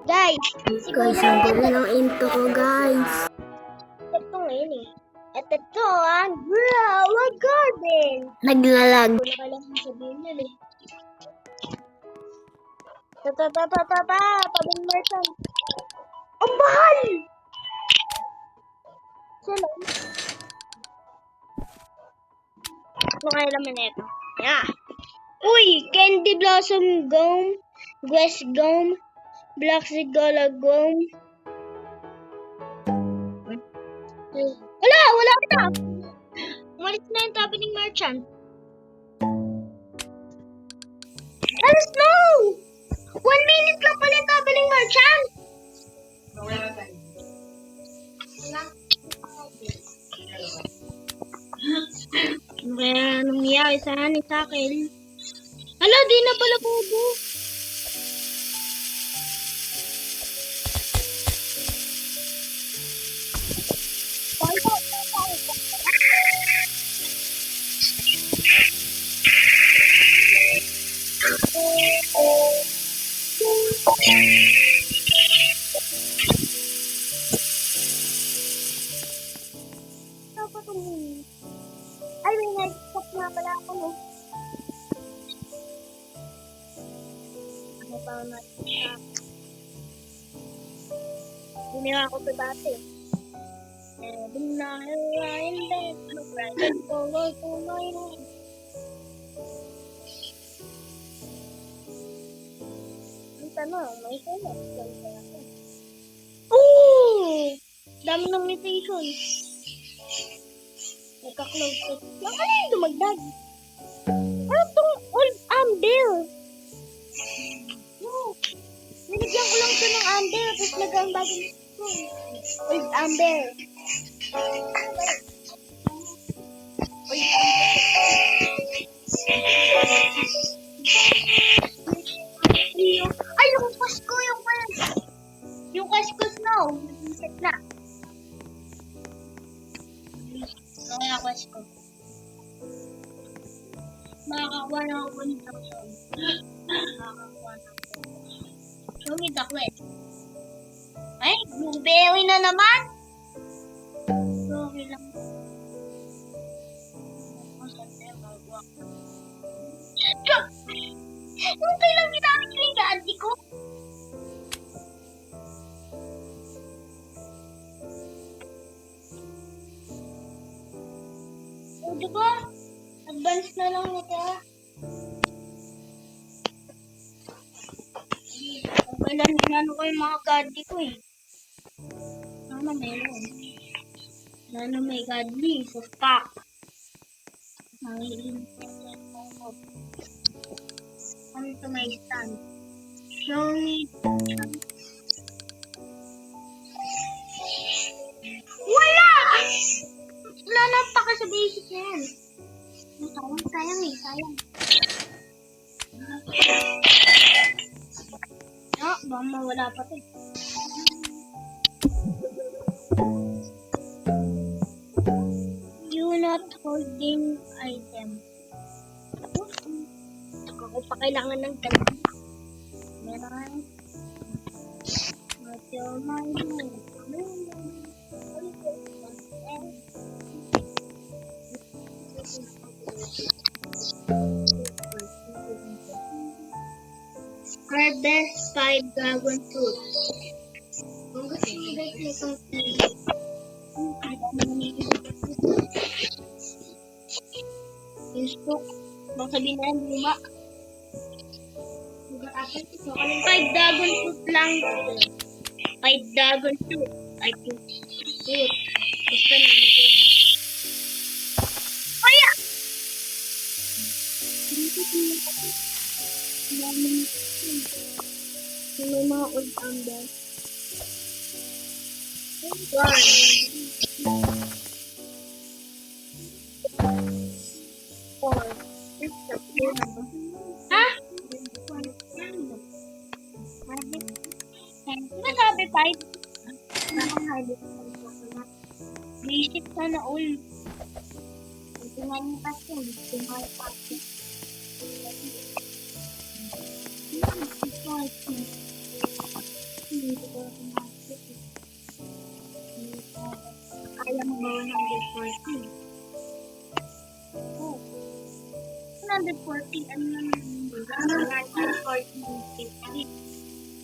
Guys, Guys, ang ganda ng intro ko, guys. ito ngayon eh. At ito ang Grow Garden. Naglalag. Wala ka lang sabihin yun eh. Pabing Merchant. Ang mahal! Sino? Ano kaya naman ito? Yeah. Uy! Candy Blossom Gum. West Gum. Black Sigala Gum. Wala na! Umalis na yung Pabing Merchant. Alas no! 1 minute lang pala yung Pabing Merchant. Kaya nangyayari sa akin. Hala, di na pala bobo. Ay, may nag-stop nga pala ako, no? Ano pa nag-stop? Ginawa ko ito dati. Heading na in bed, mag-ride forward to my home. Ang tanong, may sulat. Oh! Dami ng mutation. Nagka-close it. Ano yung dumagdag? Ano itong old amber? No. Nilagyan ko lang ito ng amber, tapos nagawang bagong old amber. Old amber. Ay, yung Pasko, yung Pasko snow. Nag-reset na. Kaya Pasko. Makakakuha na ako ng takson. Makakakuha na ako. Show me the quest. Ay, blueberry na naman. Okay lang. Yung kailang ginamit ko yung gaadi ko. O, diba? Advance na lang ito. Kailan ginano ko yung mga gaadi ko eh. Sana meron. Sana may gaadi sa stock. Nangiin. Ano ito may stand? Show me. Wala! Wala na pa ka sa basic na yan. Sayang eh, sayang. Ah, baka mawala pa ito. You not holding item. Ako pa kailangan ng ganun. Meron. What's your mind? Harvest 5 dragon fruit. Kung gusto mo guys nitong yung stock, bang sabihin na yan, luma. 5 dragon fruit lang. 5 dragon fruit. I think fruit. Gusto na natin. Kaya! May mga old amber. Four. Ha? Diba sabi 5? Basic sana all. Ito nga yung kasi. Ito nga yung kasi. 140. Oh. 140. Ano naman yung 140.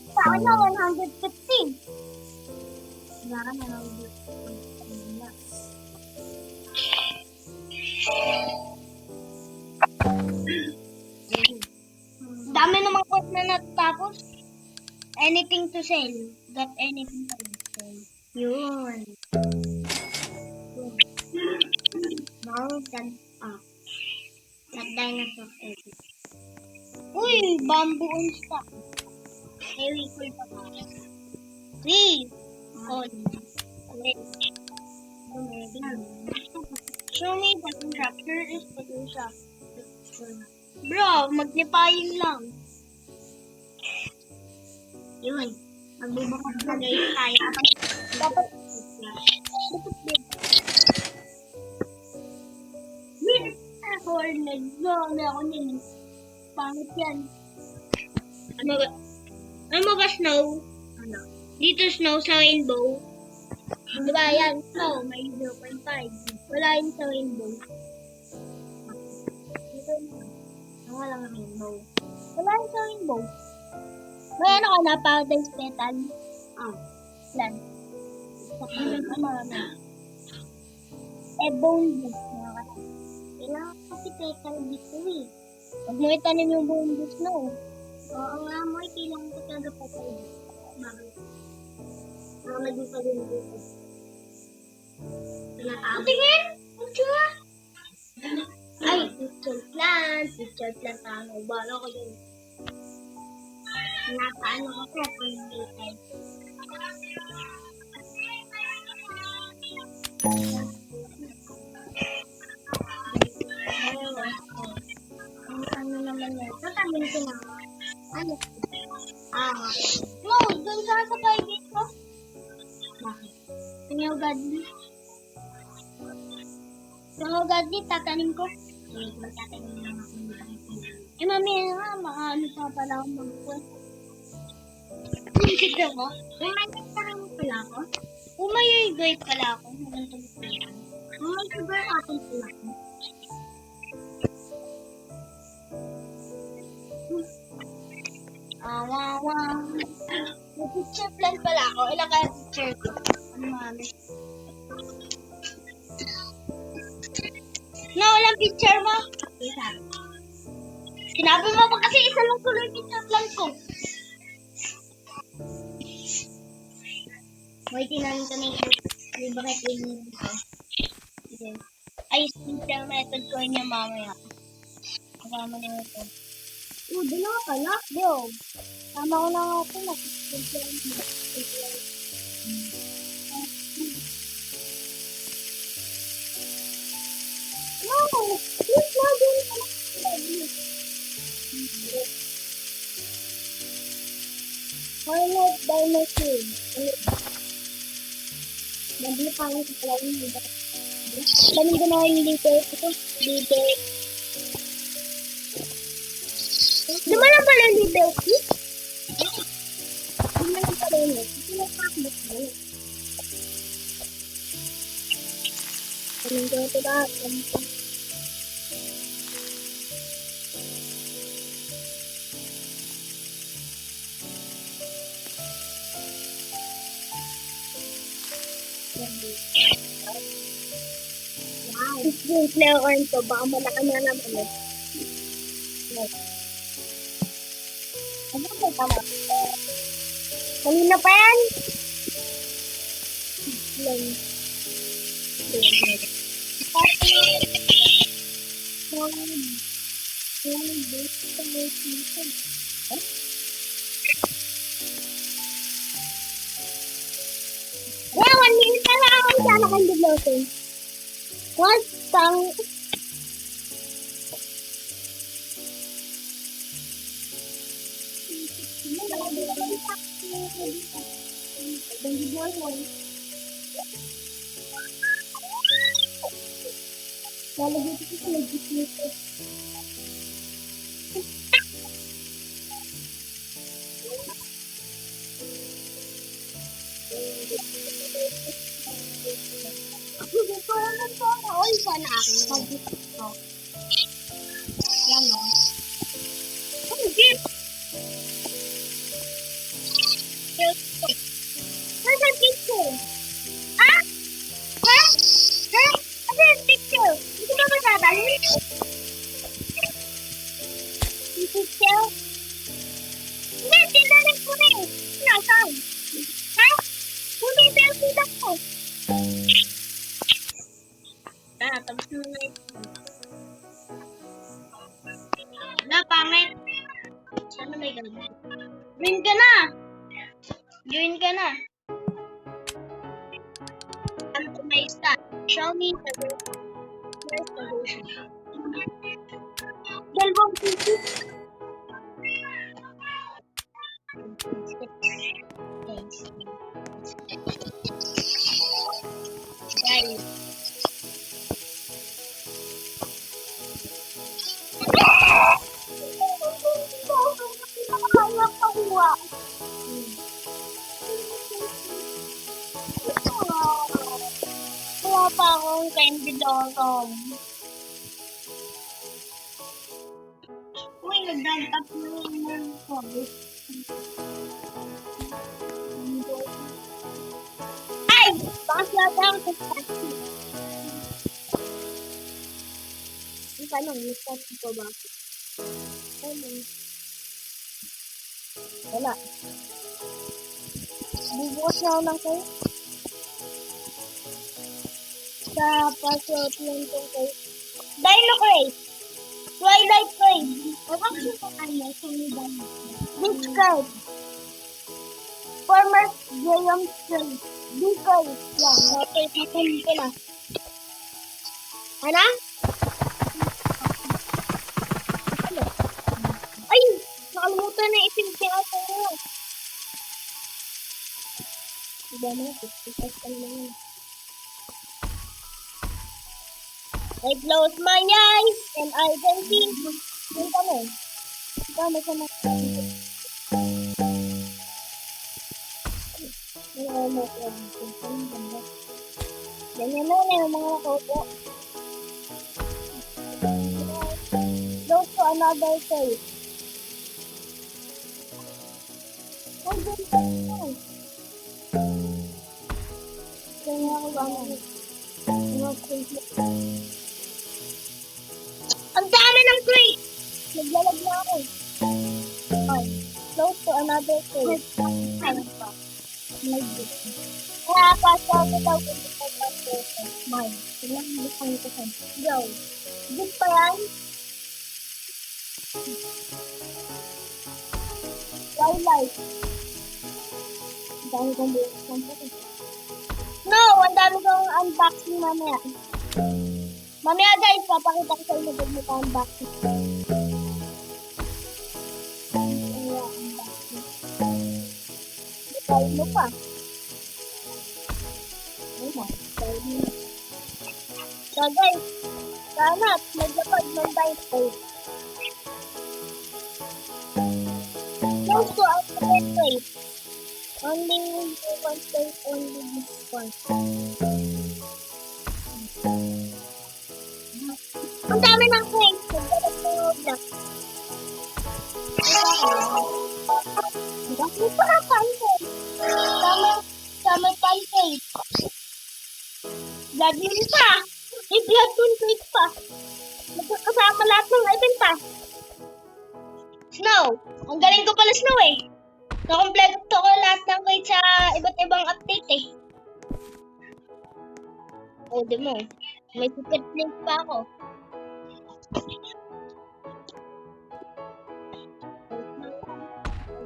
Sa akin na 150. Wala ka na 150. Dami namang quote na natatapos. Anything to sell. Got anything to sell. Yun. Mountain up. Not dinosaur egg. Uy, bamboo on stock. Heavy cool pa pa. Three. On. Show me the contractor is the shop. Bro, magnifying lang. Yun. Magbubukas na guys tayo. Dapat Hornet. No, ako nila. Pangit yan. Ano ba snow? Ano? Dito snow sa rainbow. Diba yan? Snow, may 0.5. Wala yun sa rainbow. Dito wala nga rainbow. Wala yun sa rainbow. May ano ka na, paradise petal? Lan. Ano? Boneless. Kailangan kasi petal dito eh. Huwag mo itanim yung boneless na oh. Oo nga mo, kailangan ko talaga petal dito. Bakit? Baka naging pa din dito. Tingin! Ang tsura! Ay, picture plant. Picture plant ako. Bala ko yun. Napaano ko kaya kung hindi tayo. Ano naman yan? Tatamin ko na. Ano? No, doon sa private ko. Bakit? Tingnan Godly. Tingnan Godly, tatanim ko. Okay, magtatanim lang ako. Mami nga, makaano pa pala ako mag-quest. Kita mo? Umayay pala ako? Umayay pala ako. Magandang pala. Umayay atin pala ako. May picture plan pala ako. Ilang kaya picture ko? Ano mami? No, walang picture mo? Isa. Sinabi mo pa kasi isa lang tuloy picture plan ko. May tinanin ko na yung bakit yung ay, picture method ko niya mamaya. Kasama na ito. Doon na pala. Yo. Tama ko na ako na. No! Please na din pala. Hornet Dinosaur. Nandito pa ako sa pala yung dito. Ganun ko na yung dito. Dito. Di ba lang pala yung liberty? Di ba lang pala yung liberty? Pinapakbot mo. Anong gawin ko ba? Wow. Yung flare orange ko, baka malaki na naman eh. Ano ba tama? Kanina pa yan? Lang. Yeah, 1 minute na lang ako sana kang diblosin. What? Lalagay ko sa legit nito. Parang ito. pa na ako. Mag-gift ko. Yan o. Ano gift? Nasaan picture? Ah? Ha? Ha? Ano yung picture? Hindi ba matadali? Yung picture? Hindi, tinalim ko na eh. Nasaan? Ha? Hindi, pero kita ko. Tapos mo na ito. Wala, pangit. Sana may gagawin. Join ka na! Join ka na. Ano to may stat? Show me the version. Where's the version? Dalawang pieces. Guys. Wala pa akong candy doon. Uy, nagdagdag na yung COVID. Ay! Baka siya lang sa taxi. Ang tanong, may taxi ko ba? Ano? Wala. Bubukas na ako ng kayo. Sa password lang itong kayo. Dino Crate! Twilight Crate! Bakit ko kaya sa Dino? Beach Crate! Former Graham Crate! Beach Crate! Yan. Okay, sasabihin ko na. Ano? Ay! Nakalimutan na itim siya ako. Diba na? Tikas ka lang. I close my eyes and I can see. Yung kami. Kami sa mga. Ganyan na yung mga kopo. Close to another place. Ay, ganyan na. Ganyan ako ba na? Ang dami ng crate! Naglalag na ako. Ay, close to another crate. Ay, pa. May gift. Kaya pasok ko daw kung ito pa ito. May. Ilang bukang ito sa. Go. Gift pa yan? Twilight. Ang dami kong bukang ito. No! Ang dami kong unboxing mamaya. Mamaya guys, papakita ko sa inyo kung mag-unboxing. Mamaya unboxing. Try mo pa. So guys, sana maglapag ng Dino. Close to our place. Only one place, only this one. Ang dami ng crate. Nagdalag na yung black. Bakit mo pa ang pancake? Tama pancake. Blood moon pa. May blood moon crate pa. Magkakasama lahat ng item pa. Snow. Ang galing ko pala Snow eh. Nakompleto ko lahat ng crate sa iba't ibang update eh. O, di mo. May secret link pa ako.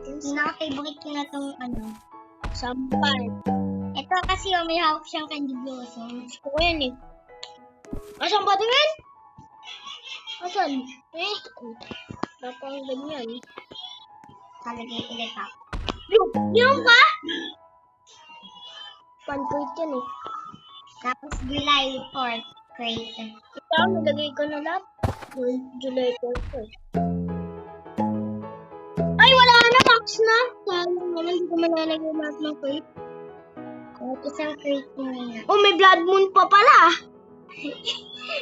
Pinaka-favorite ko na itong sampal. Ito kasi may hawak siyang candy blossom. Gusto ko yan eh. Asan ba tingin? Asan? Tapang ganyan. Kalagay ulit ako. Yung ka? Pancake yan eh. Tapos July 4th crate. Ikaw, nalagay ko na lahat. July 4th eh. Ay, wala na, Max na. Sayang naman, hindi ko malalagay lahat ng crate. Kahit isang crate na yan. Oh, may blood moon pa pala.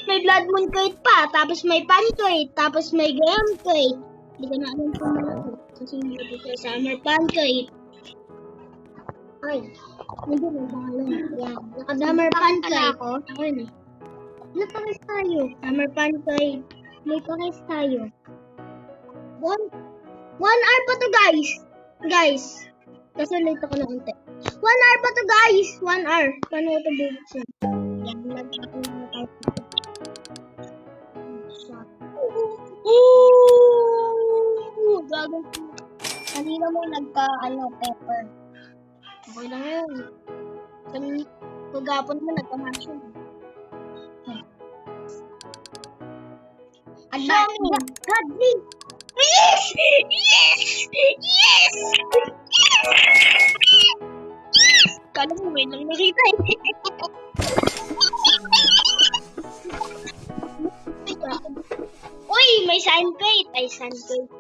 May blood moon crate pa, tapos may pan crate, tapos may gram crate. Hindi ko na alam kung ano. Kasi hindi ko dito summer pan crate. Ay, hindi na bahala. Yan. Naka-summer pan crate. Ako yun eh. Ano pa guys tayo? Summer pan crate. May pa guys tayo. 1 hour pa to guys. Guys. Kasi late ako na unti. 1 hour pa to guys. 1 hour. Paano ko ito bubuksan? Yan. Lagyan ako ng type. Ooh! Gago. Kanina mo pepper. Okay lang yun. Pagapon mo nagka-mushroom. Ang dami. Godly! Yes! Yes! Yes! Yes! Kala mo may lang nakita eh. Uy! May sand crate! Ay, sand crate.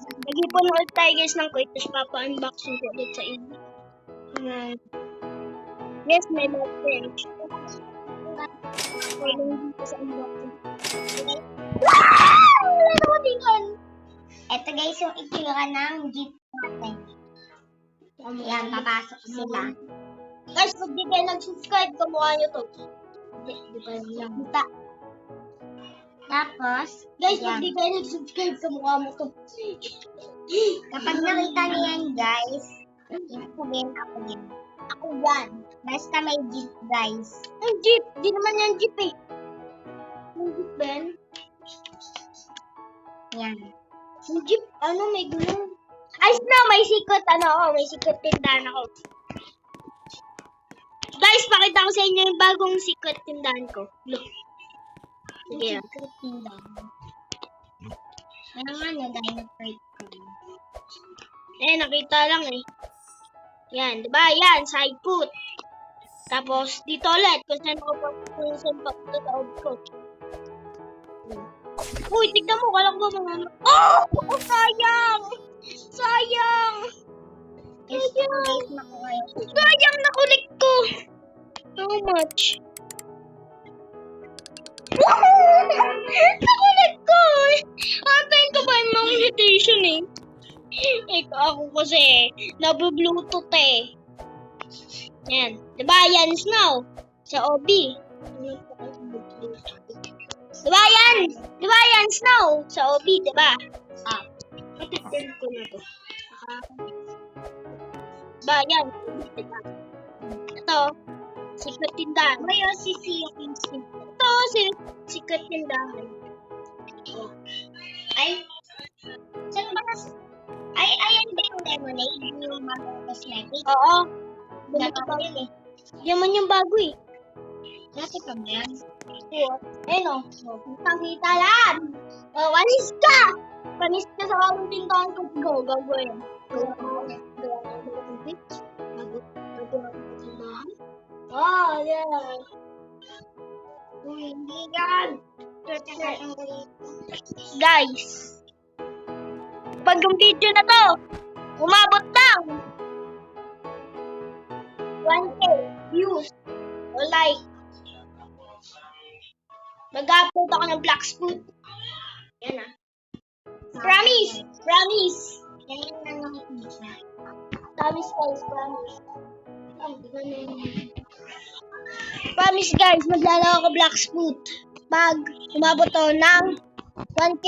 Nag-ipon ulit tayo guys ng crate tapos papa-unboxing ko ulit sa inyo. Yes, may love bench. Okay lang dito sa unboxing. Wow! Wala naman tingin! Ito guys yung itsura ng gift natin. Yan, papasok sila. Guys, pag di kayo nag-subscribe, kamukha nyo to. Di pa lang. Buta. Tapos, guys, pag di kayo nag-subscribe, kamukha mo to. Kapag nakita niyo yan, guys, sabihin ako yan. Ako yan. Basta may jeep, guys. Ang jeep? Di naman yan jeep eh. Yung jeep, Ben? Yan. Yung jeep, ano, may gulong. Ay, no, may secret, may secret tindahan ako. Guys, pakita ko sa inyo yung bagong secret tindahan ko. Look. Sige. Secret tindahan. Ano, dahil crate ko. Nakita lang eh. Yan, diba? Yan, side foot. Tapos, dito ulit, kung saan pa ito sa ko. Uy, tignan mo, kalang ko mga... Oh! Sayang! Sayang! Sayang, nakulik ko! How much? Nakulik ko! Antayin ko ba yung mga invitation eh? Ako kasi, nabu-bluetooth eh. Yan. Diba yan, Snow? Sa OB. Diba yan? Diba yan, Snow? Sa OB, diba? Kapitid ko na to. Diba yan? Diba? Ito, secret tindahan. Ngayon, ito, secret tindahan. Ay, saan ba ay, ayan ba yung lemonade? Yung bagong cosmetic? Oo. Dati pa yun eh. Yaman yung bago eh. Dati pa ba yan? Oo. Ayun o. Kita lang. Wanis ka! Wanis ka sa kalong tindahan ko. Go, gago yan. Oh, yeah. Hindi yan. Guys. Pag yung video na to, umabot lang 1K views o like. Mag-upload ako ng Black Spoon. Yan ah. Promise! Promise! Yan yung nanong pizza. Promise guys, promise. Promise guys, maglalaro ako Black Spoon. Pag umabot to ng 1K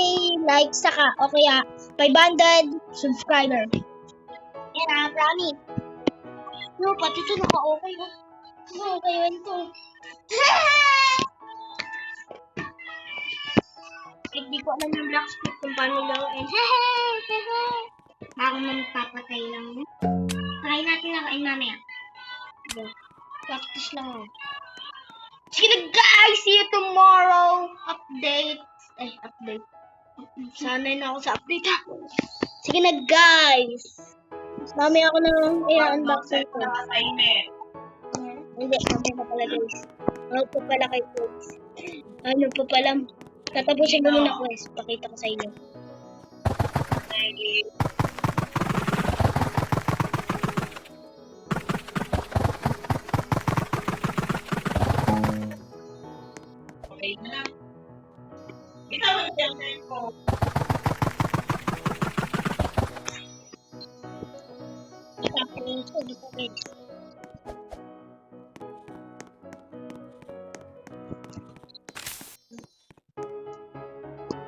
likes saka o kaya 500 subscriber. Yan ah, promise. No, pati ito naka-okay oh. Okay yun to. Hindi ko alam yung Black Spoon kung paano laruin. Ako man papatay lang. Try natin laruin mamaya. Practice lang oh. Sige na guys, see you tomorrow. Update. Update. Sanay na ako sa update ha. Sige na guys. Mamaya ako nang i-unboxing ko. Hindi, mamaya na pala guys. Ano pa pala kay Coach? Ano pa pala? Tatapusin ko muna quest. Pakita ko sa inyo. dito guys.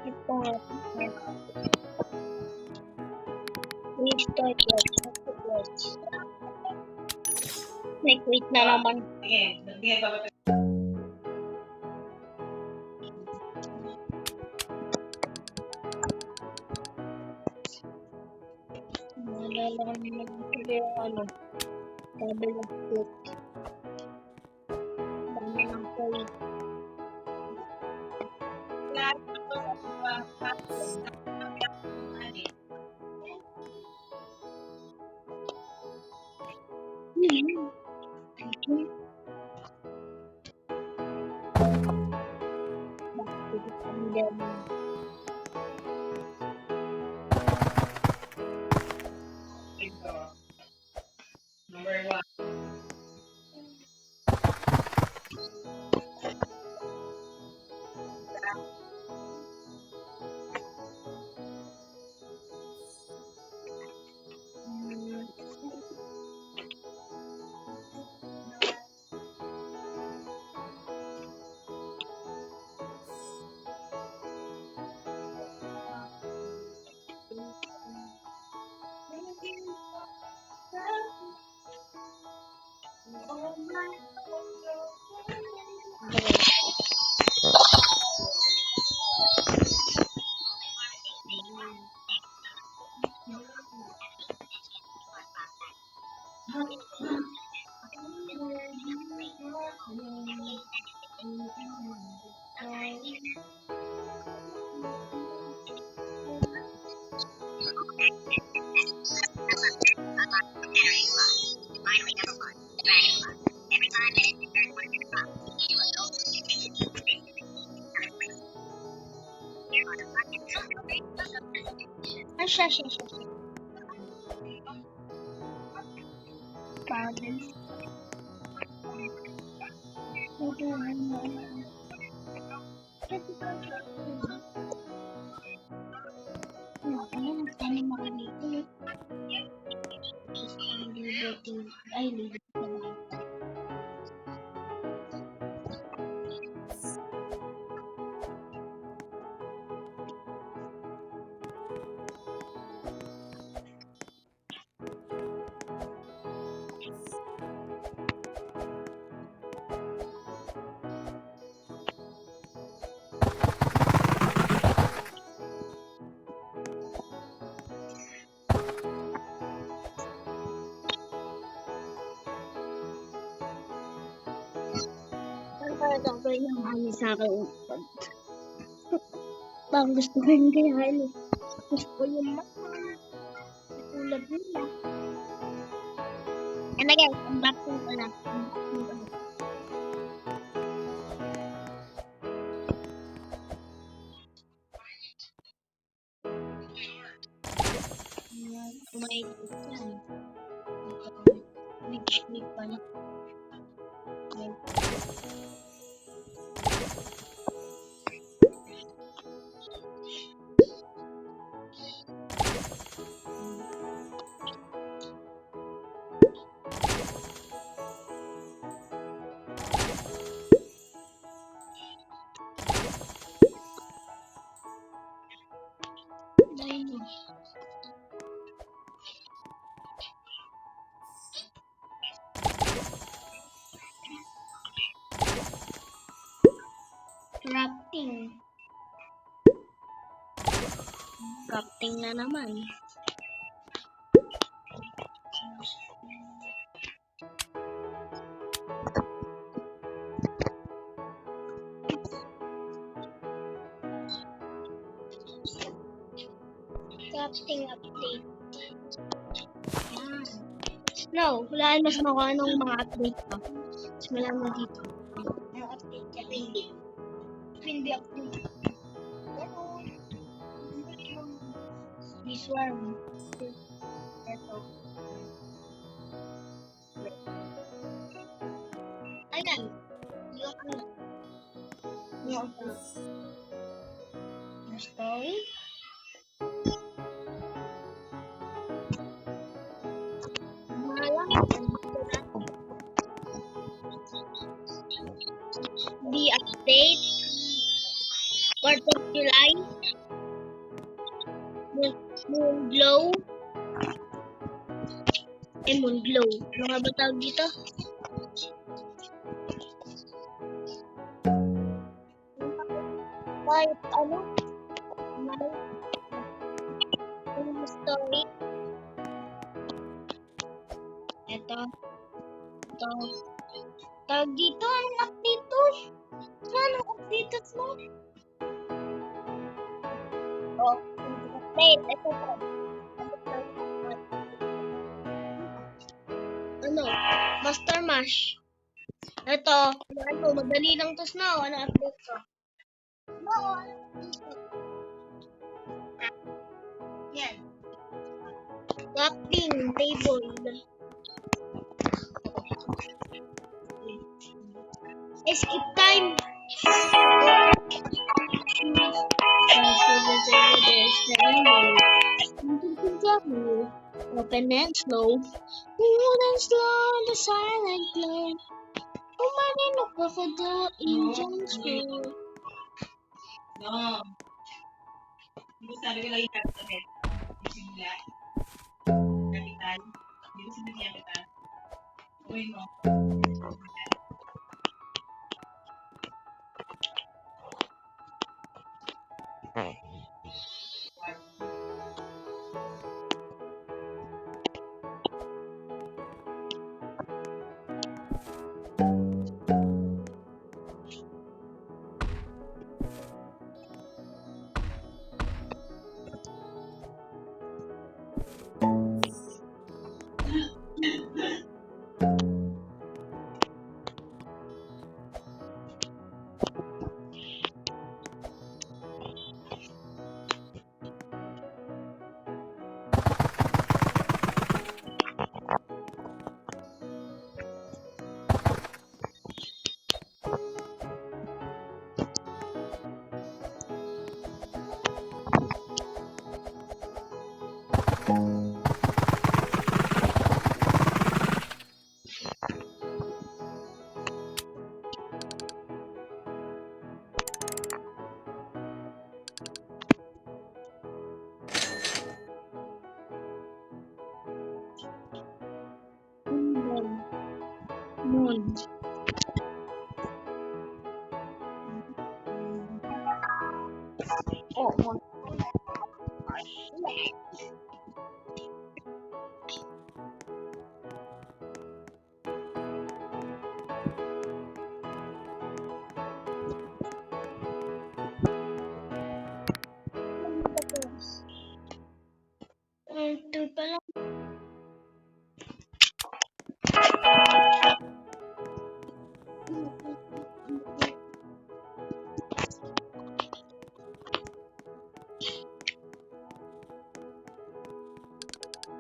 Ito nga. Restart guys. Nag-quit na naman. Naalala ko naman ito yung ano. Sabi ng quit. Dami ng quit. Siya. Pardon. Ay, libre na ba? Parang ko yung hani sa akin. Parang gusto ko yung kaya hani. Gusto ko yung mata. Tulad nila. Ano guys, unboxing ko na. Kumain yan. Big pala. Crafting na naman. Crafting update. Yan. No, wala na sa mga anong mga update pa. Wala na dito. Ang update ka, hindi update. This one. Ito. Ayan. Yung story. Malang. Ano nga ba tawag dito? Kahit ano? May story. Ito. Tawag dito, anong update to? Anong update mo? Oh, update. Ito po. Ano? Master Mash. Ito. Ano, madali lang to, Snow. Ano update ko? Yan. Crafting table. Skip time. Open and slow. Smooth and slow, the silent play. Umani look for the engine's flow. No. Hindi ko sabi ko lang yung capital. Yung simula. Capital. Hindi ko sabi yung capital. Uy mo. Moon. Oh, moon. Ito pala.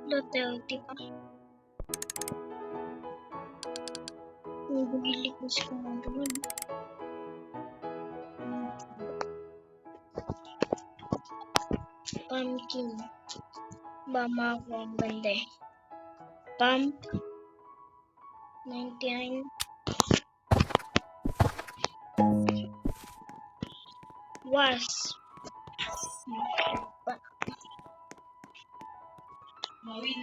Hotel, di ba? Bumili ko sa doon. Pumpkin. Bama ko ang ganda eh. Pump. 99. Wasp. Mawin.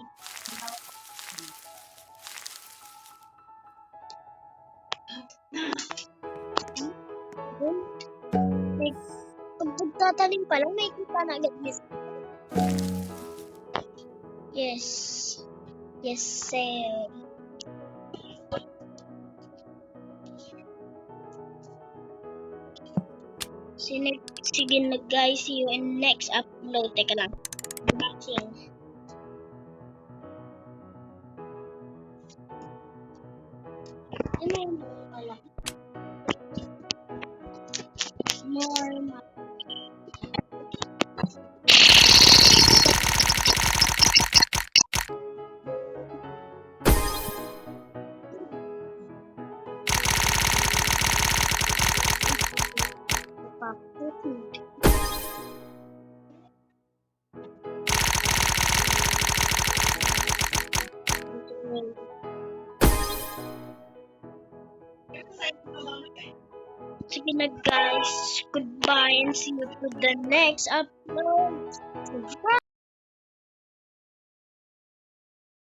Pagtatanim pa lang, may kita na agad. Yes. Yes, sir. Sige na guys, see you in next upload. Teka lang. Unboxing. Ano yung pala? More. Sige na guys, goodbye and see you to the next upload. Bye!